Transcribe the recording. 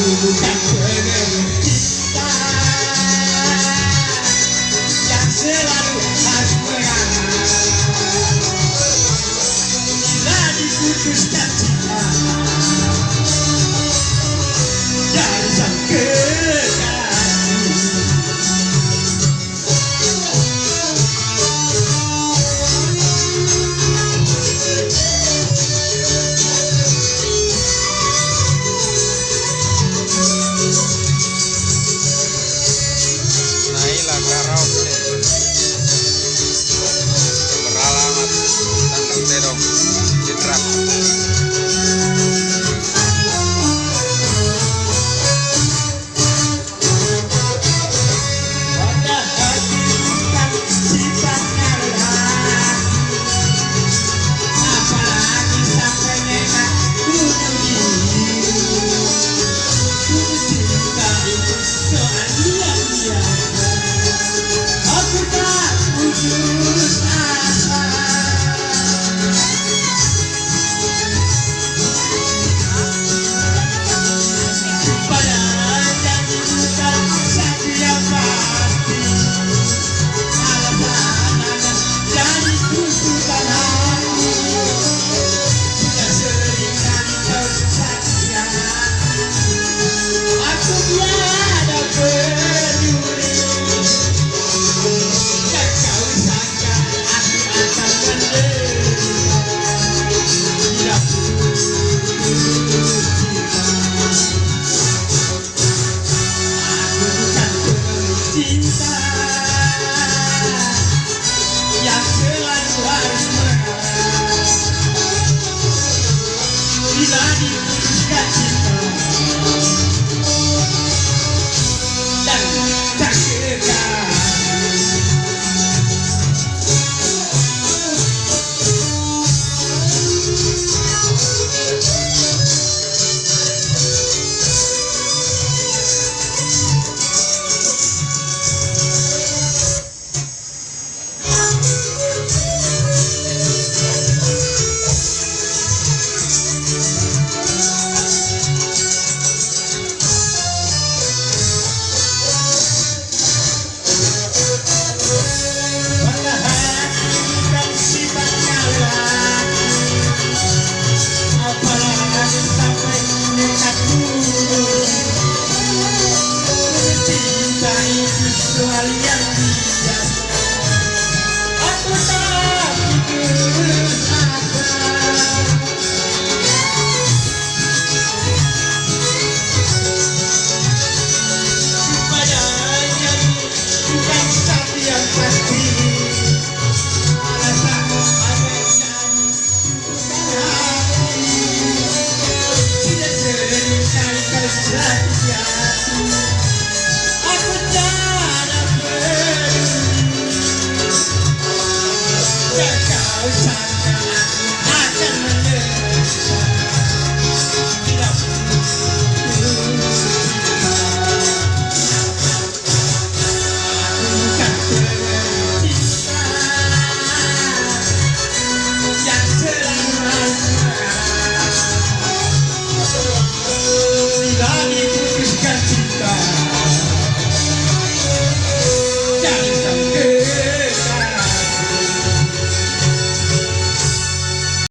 bukan dengan cinta yang selalu harus mengalah. Bila diputuskan cinta dari sang kekasih, Naila Karaoke beralamat Tanjung Terong Citra. pada hati bukan sifatnya lelaki, apalagi sampai nekat bunuh diri. Cinta itu soal diam-diam, aku tak putus asa. Pada janji bukan satu yang pasti, alasan jadi tuntutan hati. Sudah sering kali kau saksikan, aku tiada peduli. Dan kau sangka aku akan menderita bila putus cinta. Aku bukan cinta yang selalu harus mengalah. Bila diputuskan cinta dan tak kekal. Pada hati bukan sifatnya lelaki, apalagi sampai nekat bunuh. Cinta itu soal yang